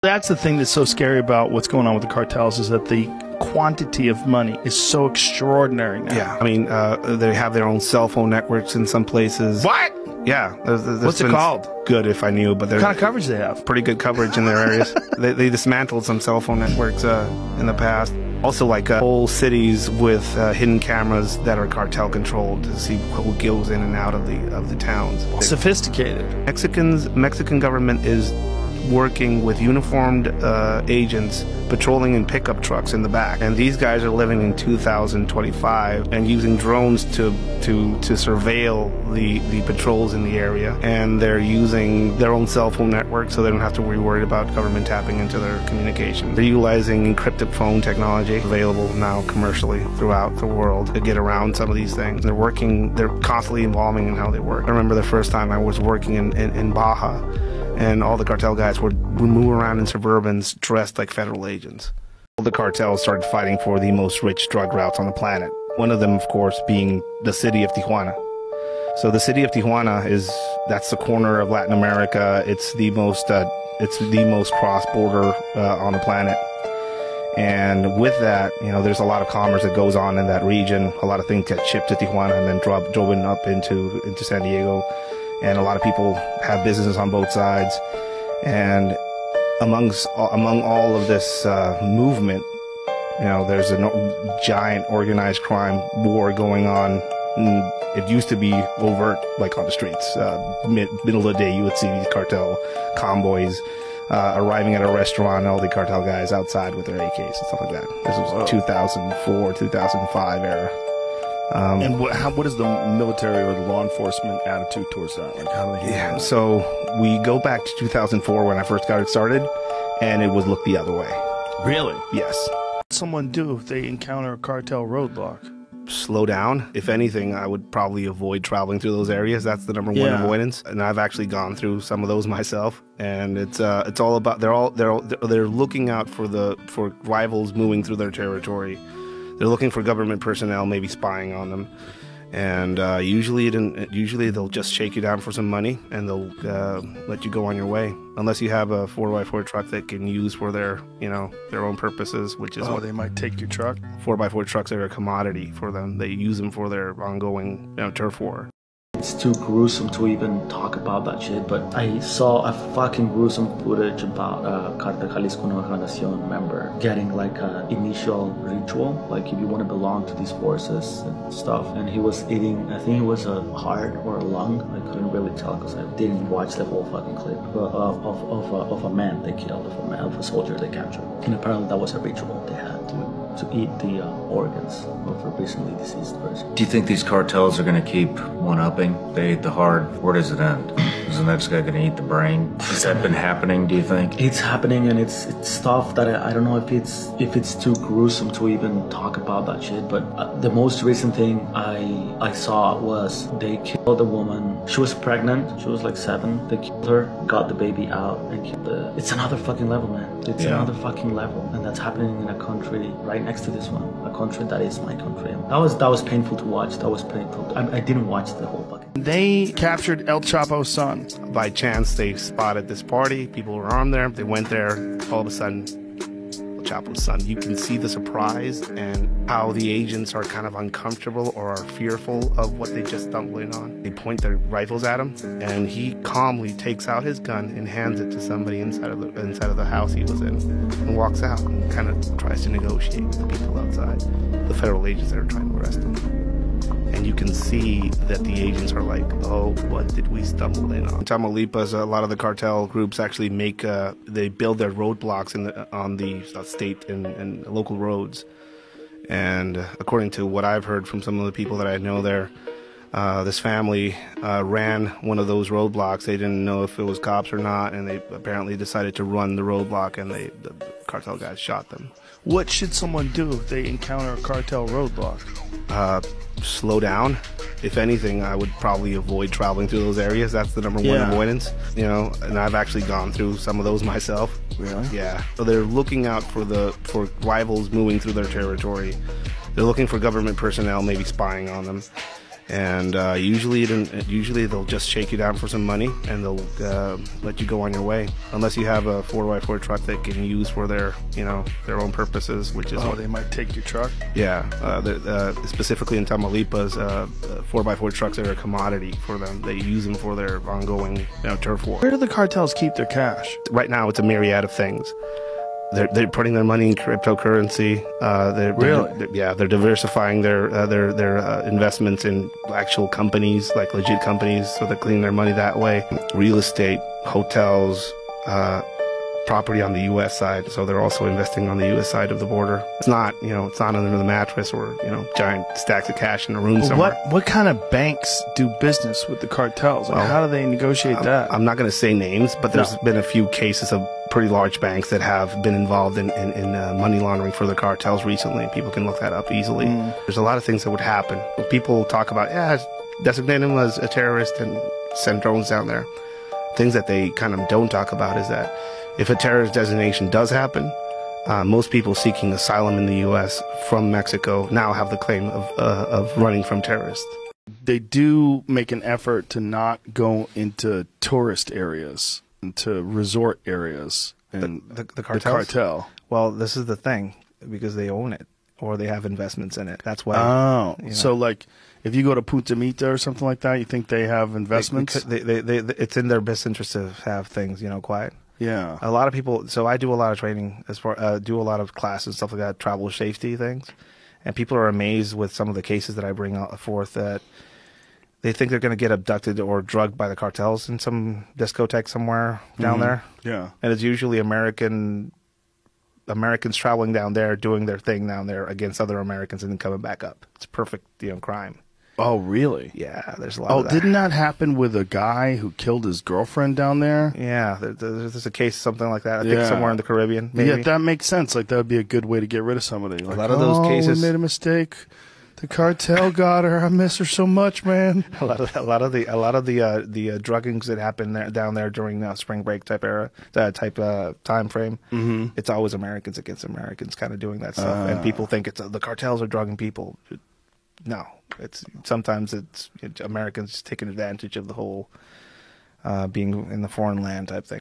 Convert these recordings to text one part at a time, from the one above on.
That's the thing that's so scary about what's going on with the cartels, is that the quantity of money is so extraordinary now. Yeah, I mean, they have their own cell phone networks in some places. What? Yeah. What's it called? Good if I knew, but what kind of coverage they have? Pretty good coverage in their areas. They dismantled some cell phone networks in the past. Also, like whole cities with hidden cameras that are cartel controlled to see who goes in and out of the towns. Sophisticated. Mexican government is working with uniformed agents patrolling in pickup trucks in the back, and these guys are living in 2025 and using drones to surveil the patrols in the area, and they're using their own cell phone network so they don't have to be worried about government tapping into their communication. They're utilizing encrypted phone technology available now commercially throughout the world to get around some of these things. They're constantly evolving in how they work. I remember the first time I was working in Baja, and all the cartel guys would move around in Suburbans dressed like federal agents. The cartels started fighting for the most rich drug routes on the planet. One of them, of course, being the city of Tijuana. So the city of Tijuana that's the corner of Latin America. It's the most cross-border on the planet. And with that, there's a lot of commerce that goes on in that region. A lot of things get shipped to Tijuana and then driven up into San Diego. And a lot of people have businesses on both sides. And among all of this movement, there's a giant organized crime war going on. It used to be overt, like on the streets. Middle of the day, you would see these cartel convoys arriving at a restaurant, and all the cartel guys outside with their AKs and stuff like that. This was 2004, 2005 era. And what is the military or the law enforcement attitude towards that? Like, how do they handle that? So we go back to 2004 when I first got it started, and it would look the other way. Really? Yes. What would someone do if they encounter a cartel roadblock? Slow down. If anything, I would probably avoid traveling through those areas. That's the number one avoidance. And I've actually gone through some of those myself. And it's all about they're looking out for rivals moving through their territory. They're looking for government personnel, maybe spying on them, and usually they'll just shake you down for some money and they'll let you go on your way, unless you have a 4x4 truck that can use for their own purposes, which is they might take your truck. 4x4 trucks are a commodity for them. They use them for their ongoing turf war. It's too gruesome to even talk about that shit, but I saw a fucking gruesome footage about a Cartel Jalisco Nueva Generación member getting like an initial ritual, like if you want to belong to these forces and stuff, and he was eating, I think it was a heart or a lung, I couldn't really tell because I didn't watch the whole fucking clip, of a man they killed, of a soldier they captured, and apparently that was a ritual they had to eat the organs of a recently deceased person. Do you think these cartels are going to keep one-upping? They ate the heart. Where does it end? Is the next guy going to eat the brain? Has that been happening, do you think? It's happening, and it's stuff that I don't know if it's too gruesome to even talk about that shit, but the most recent thing I saw was they killed a woman. She was pregnant. She was like 7. They killed her, got the baby out, and killed the... It's another fucking level, man. It's another fucking level, and that's happening in a country right next to this one, a country that is my country. That was painful to watch. That was painful. I didn't watch the whole fucking... They captured El Chapo's son. By chance, they spotted this party. People were armed there. They went there. All of a sudden, El Chapo's son. You can see the surprise and how the agents are kind of uncomfortable or are fearful of what they just stumbled in on. They point their rifles at him, and he calmly takes out his gun and hands it to somebody inside of the house he was in, and walks out and kind of tries to negotiate with the people outside, the federal agents that are trying to arrest him. And you can see that the agents are like, oh, what did we stumble in on? In Tamaulipas, a lot of the cartel groups actually they build their roadblocks on the state and local roads. And according to what I've heard from some of the people that I know there, this family ran one of those roadblocks. They didn't know if it was cops or not, and they apparently decided to run the roadblock, and the cartel guys shot them. What should someone do if they encounter a cartel roadblock? Slow down. If anything, I would probably avoid traveling through those areas. That's the number one avoidance. And I've actually gone through some of those myself. Really? Yeah. So they're looking out for rivals moving through their territory. They're looking for government personnel, maybe spying on them. And usually they'll just shake you down for some money and they'll let you go on your way, unless you have a 4x4 truck they can use for their their own purposes, which is they might take your truck. Yeah, specifically in Tamaulipas, 4x4 trucks are a commodity for them. They use them for their ongoing turf war. Where do the cartels keep their cash? Right now, it's a myriad of things. They're putting their money in cryptocurrency. They're diversifying their investments in actual companies, like legit companies, so they're cleaning their money that way. Real estate, hotels, property on the U.S. side, so they're also investing on the U.S. side of the border. It's not under the mattress or giant stacks of cash in a room somewhere. What kind of banks do business with the cartels? Like, how do they negotiate that? I'm not going to say names, but there's been a few cases of pretty large banks that have been involved in money laundering for the cartels recently. People can look that up easily. There's a lot of things that would happen. People talk about, designate him as a terrorist and send drones down there. Things that they kind of don't talk about is that if a terrorist designation does happen, most people seeking asylum in the U.S. from Mexico now have the claim of running from terrorists. They do make an effort to not go into tourist areas, into resort areas. And the cartels? The cartel. Well, this is the thing, because they own it or they have investments in it. That's why. So like if you go to Punta Mita or something like that, you think they have investments? It's in their best interest to have things, quiet. Yeah. A lot of people, so I do a lot of training do a lot of classes, stuff like that, travel safety things. And people are amazed with some of the cases that I bring forth that they think they're going to get abducted or drugged by the cartels in some discotheque somewhere down there. Yeah. And it's usually Americans traveling down there, doing their thing down there against other Americans and then coming back up. It's a perfect, crime. Oh, really? Yeah, there's a lot of that. Didn't that happen with a guy who killed his girlfriend down there? Yeah, there's a case, something like that. I think somewhere in the Caribbean, maybe. Yeah, that makes sense. Like, that would be a good way to get rid of somebody. Like, a lot of those cases. We made a mistake. The cartel got her. I miss her so much, man. A lot of the druggings that happen down there during spring break type time frame. It's always Americans against Americans, kind of doing that stuff, and people think it's the cartels are drugging people. No, sometimes it's Americans taking advantage of the whole being in the foreign land type thing.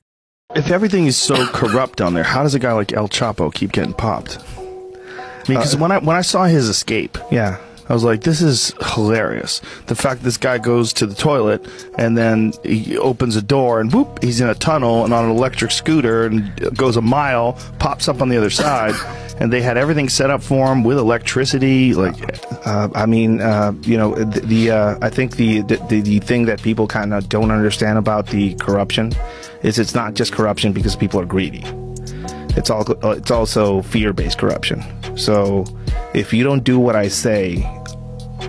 If everything is so corrupt down there, how does a guy like El Chapo keep getting popped? Because when I saw his escape, I was like, this is hilarious. The fact this guy goes to the toilet and then he opens a door and whoop, he's in a tunnel and on an electric scooter and goes a mile, pops up on the other side. And they had everything set up for him with electricity. Like, I think the thing that people kind of don't understand about the corruption is it's not just corruption because people are greedy. It's also fear-based corruption. So if you don't do what I say,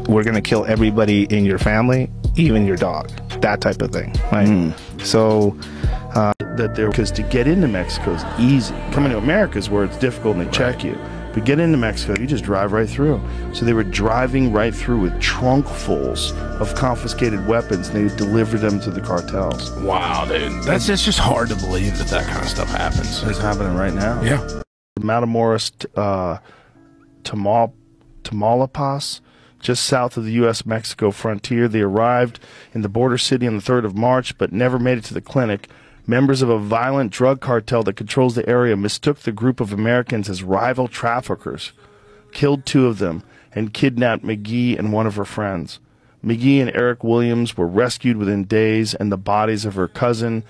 we're going to kill everybody in your family, even your dog. That type of thing, right? So because to get into Mexico is easy. Coming to America is where it's difficult and they check you. But get into Mexico, you just drive right through. So they were driving right through with trunkfuls of confiscated weapons, and they delivered them to the cartels. Wow, dude. That's just hard to believe that kind of stuff happens. It's happening right now. Yeah. Matamoros, Tamaulipas, just south of the U.S.-Mexico frontier. They arrived in the border city on the 3rd of March, but never made it to the clinic. Members of a violent drug cartel that controls the area mistook the group of Americans as rival traffickers, killed 2 of them, and kidnapped McGee and one of her friends. McGee and Eric Williams were rescued within days, and the bodies of her cousin,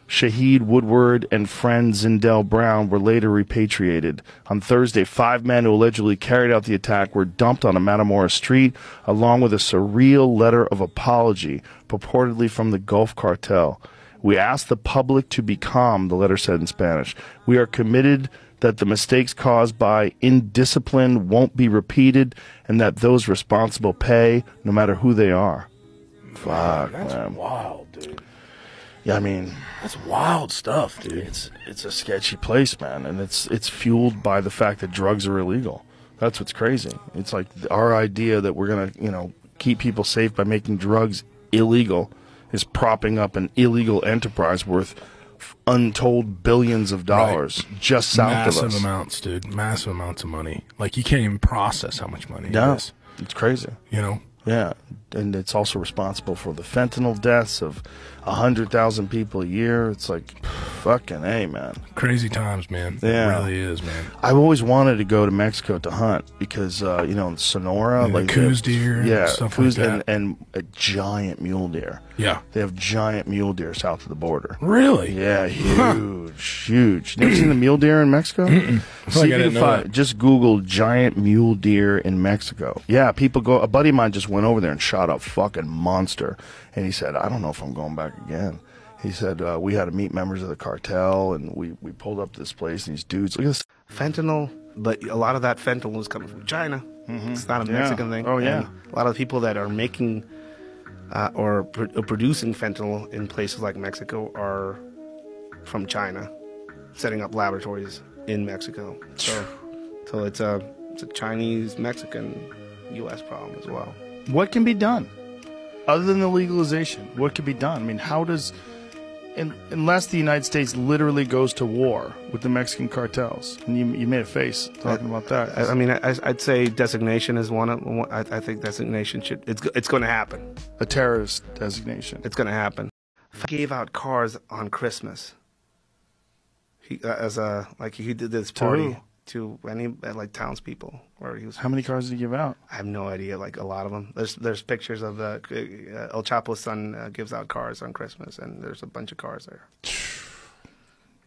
Shaheed Woodward, and friend Zindell Brown were later repatriated. On Thursday, 5 men who allegedly carried out the attack were dumped on a Matamoros street, along with a surreal letter of apology, purportedly from the Gulf Cartel. We ask the public to be calm, the letter said in Spanish. We are committed that the mistakes caused by indiscipline won't be repeated and that those responsible pay, no matter who they are. Fuck, that's man. Wild, dude. Yeah, I mean, that's wild stuff, dude. It's a sketchy place, man, and it's fueled by the fact that drugs are illegal. That's what's crazy. It's like our idea that we're gonna, keep people safe by making drugs illegal is propping up an illegal enterprise worth untold billions of dollars just south of us. Massive amounts, dude. Massive amounts of money. Like, you can't even process how much money it is. It's crazy. You know? Yeah. and it's also responsible for the fentanyl deaths of 100,000 people a year. It's like, fucking A, man. Crazy times, man. Yeah. It really is, man. I've always wanted to go to Mexico to hunt because, you know, in Sonora, Yeah, like Coues deer, yeah, stuff Coues like that. and a giant mule deer. Yeah. They have giant mule deer south of the border. Really? Yeah, huge, huge. Never seen the mule deer in Mexico? I feel See like if I you didn't can know find, that. just Google giant mule deer in Mexico. Yeah, people go. A buddy of mine just went over there and shot a fucking monster, and he said, "I don't know if I'm going back again." He said we had to meet members of the cartel, and we pulled up to this place, and these dudes. Look at this. Fentanyl, but a lot of that fentanyl is coming from China. It's not a Yeah. Mexican thing. Oh, yeah. And a lot of the people that are making or producing fentanyl in places like Mexico are from China, setting up laboratories in Mexico. So it's a Chinese, Mexican, U.S. problem as well. What can be done other than the legalization? What can be done? I mean, how does, unless the United States literally goes to war with the Mexican cartels, and you made a face talking about that. I mean, I'd say designation is one of. I think designation should. It's going to happen. A terrorist designation. It's going to happen. He gave out cars on Christmas. He he did this party to any like townspeople where he was. How many cars did he give out? I have no idea. Like a lot of them. There's pictures of the El Chapo's son gives out cars on Christmas, and there's a bunch of cars there.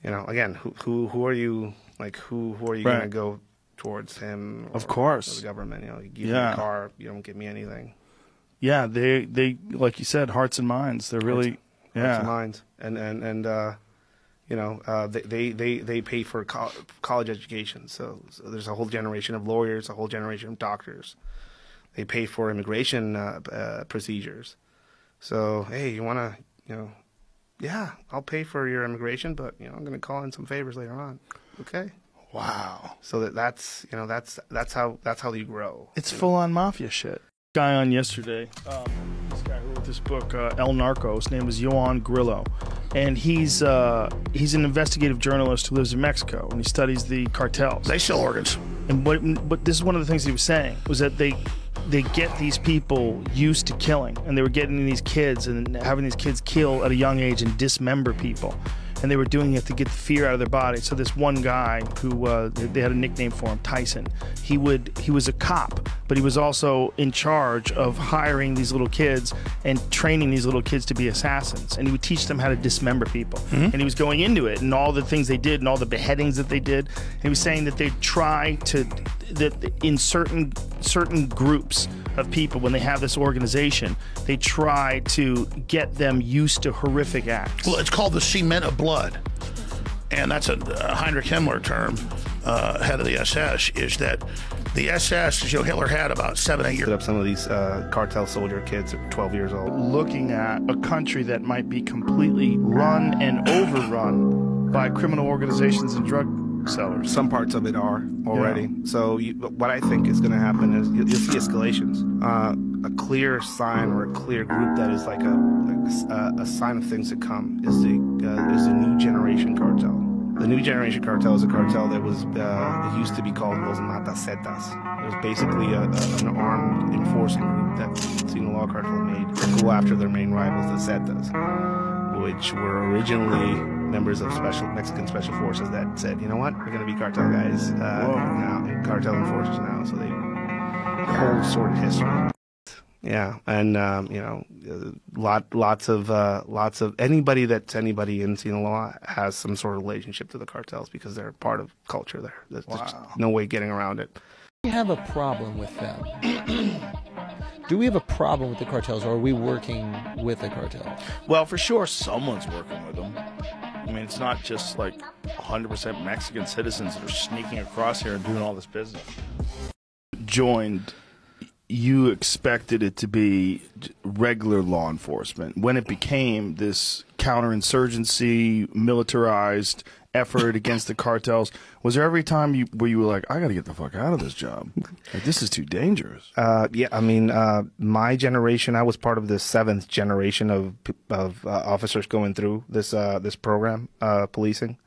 You know, again, who are you? Like who are you Right. going to go towards him? Of course. or the government. You know, you give me Yeah. a car, you don't give me anything. Yeah, they like you said, hearts and minds. They're really Hearts and minds, and you know, they pay for college education. So there's a whole generation of lawyers, a whole generation of doctors. They pay for immigration procedures. So hey, you want to, you know, yeah, I'll pay for your immigration, but you know, I'm going to call in some favors later on. Okay. Wow. So that's you know that's how you grow. It's full on mafia shit. Guy on yesterday, this guy who wrote this book, El Narco. His name is Joan Grillo, and he's an investigative journalist who lives in Mexico, and he studies the cartels. They sell organs. And but this is one of the things he was saying was that they get these people used to killing, and they were getting these kids and having these kids kill at a young age and dismember people. And they were doing it to get the fear out of their body. So this one guy who they had a nickname for him, Tyson. He was a cop, but he was also in charge of hiring these little kids and training these little kids to be assassins. And he would teach them how to dismember people. And he was going into it and all the things they did and all the beheadings that they did. And he was saying that they try to that in certain groups of people, when they have this organization, they try to get them used to horrific acts. Well, it's called the cement of blood. And that's a Heinrich Himmler term, head of the SS, is that the SS, as you know, Hitler had about 7, 8 years. Put up some of these cartel soldier kids at 12 years old. Looking at a country that might be completely run and overrun by criminal organizations and drug sellers. Some parts of it are already. Yeah. So what I think is going to happen is you'll see escalations. A clear sign or a clear group that is like a sign of things to come is the new generation cartel. The new generation cartel is a cartel that was it used to be called Los Matacetas. It was basically an armed enforcing group that Sinaloa cartel made to go after their main rivals, the Zetas, which were originally members of Mexican special forces that said, you know what, we're going to be cartel guys now, and cartel enforcers now. So they whole sordid history. Yeah, and you know, lots of anybody in Sinaloa has some sort of relationship to the cartels because they're part of culture there. There's just no way getting around it. We have a problem with them. Do we have a problem with the cartels, or are we working with the cartel? Well, for sure, someone's working with them. I mean, it's not just like 100% Mexican citizens that are sneaking across here and doing all this business. Joined, you expected it to be regular law enforcement. When it became this counterinsurgency, militarized effort against the cartels, was there every time where you were like, I got to get the fuck out of this job? Like, this is too dangerous. Yeah, I mean, my generation, I was part of the 7th generation of officers going through this program, policing.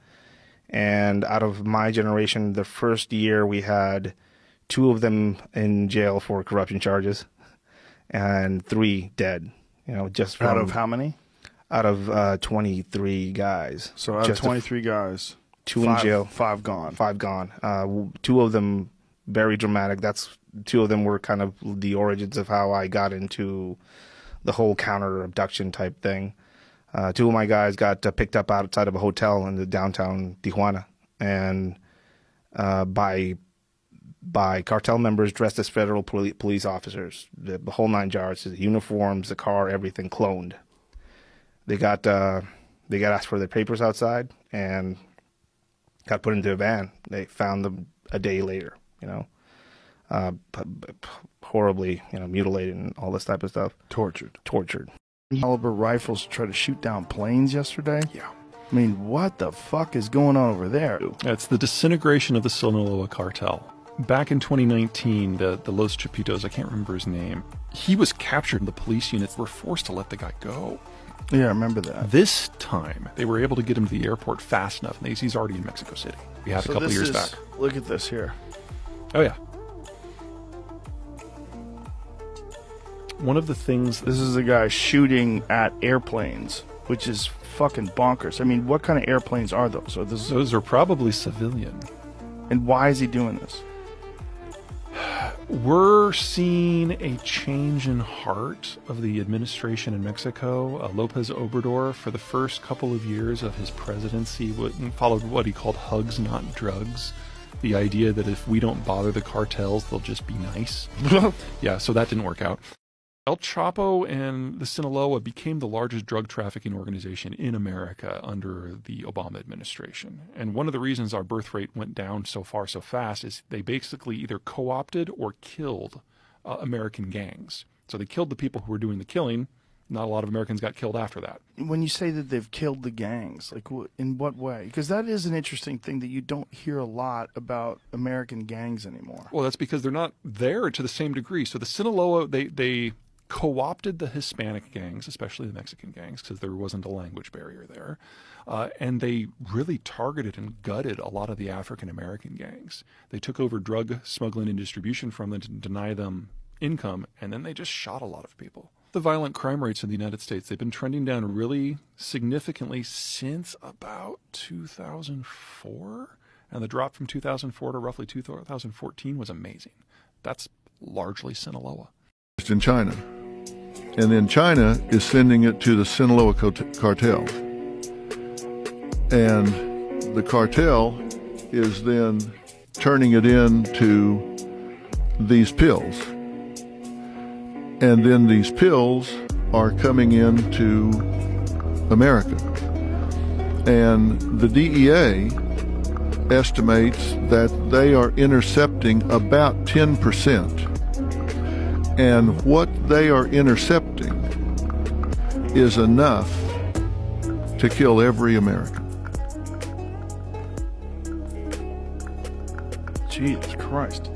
And out of my generation, the first year we had 2 of them in jail for corruption charges. and 3 dead. You know, just from, Out of how many? Out of 23 guys. So out of Just 23 guys, 2 in jail, 5 gone. 5 gone. 2 of them very dramatic. 2 of them were kind of the origins of how I got into the whole counter abduction type thing. 2 of my guys got picked up outside of a hotel in the downtown Tijuana, and by cartel members dressed as federal police officers. The whole 9 yards, the uniforms, the car, everything cloned. They got asked for their papers outside and got put into a van. They found them a day later, you know, horribly, you know, mutilated and all this type of stuff. Tortured. Caliber Rifles try to shoot down planes yesterday. Yeah. I mean, what the fuck is going on over there? It's the disintegration of the Sinaloa cartel. Back in 2019, the Los Chapitos, I can't remember his name, he was captured and the police units were forced to let the guy go. Yeah, I remember that. This time, they were able to get him to the airport fast enough, and he's already in Mexico City. We had a couple years back. Look at this here. Oh, yeah. One of the things... This is a guy shooting at airplanes, which is fucking bonkers. I mean, what kind of airplanes are those? Those are probably civilian. And why is he doing this? We're seeing a change in heart of the administration in Mexico. Lopez Obrador, for the first couple of years of his presidency, followed what he called hugs, not drugs. The idea that if we don't bother the cartels, they'll just be nice. Yeah, so that didn't work out. El Chapo and the Sinaloa became the largest drug trafficking organization in America under the Obama administration. And one of the reasons our birth rate went down so far so fast is they basically either co-opted or killed American gangs. So they killed the people who were doing the killing. Not a lot of Americans got killed after that. When you say that they've killed the gangs, like in what way? Because that is an interesting thing that you don't hear a lot about American gangs anymore. Well, that's because they're not there to the same degree. So the Sinaloa, they co-opted the Hispanic gangs, especially the Mexican gangs, because there wasn't a language barrier there. And they really targeted and gutted a lot of the African-American gangs. They took over drug smuggling and distribution from them to deny them income, and then they just shot a lot of people. The violent crime rates in the United States, they've been trending down really significantly since about 2004. And the drop from 2004 to roughly 2014 was amazing. That's largely Sinaloa. In China. And then China is sending it to the Sinaloa cartel. And the cartel is then turning it into these pills. And then these pills are coming into America. And the DEA estimates that they are intercepting about 10%. And what they are intercepting is enough to kill every American. Jesus Christ.